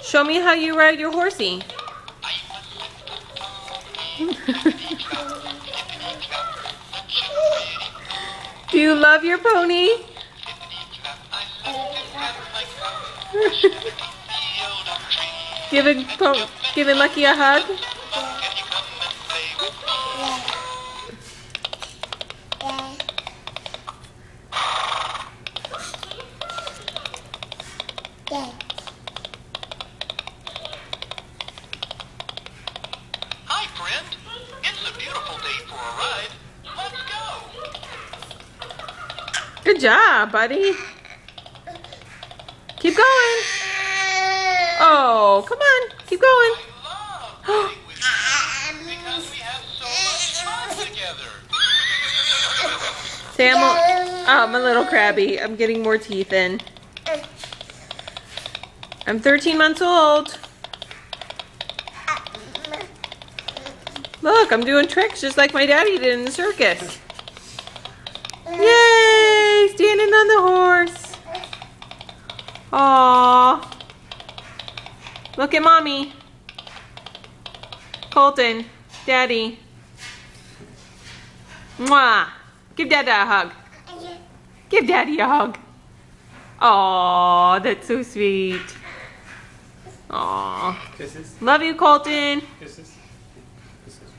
Show me how you ride your horsey. Do you love your pony? Giving Lucky a hug? Hi, friend. It's a beautiful day for a ride. Let's go. Good job, buddy. Keep going. Oh, come on. Keep going. I love riding with you because we have so much fun together. Say I'm a little crabby. I'm getting more teeth in. I'm 13 months old. Look, I'm doing tricks just like my daddy did in the circus. Yay! Standing on the horse. Aww. Look at mommy. Colton, daddy. Mwah. Give dada a hug. Give daddy a hug. Aww, that's so sweet. Aww. Kisses. Love you, Colton. Kisses. Kisses.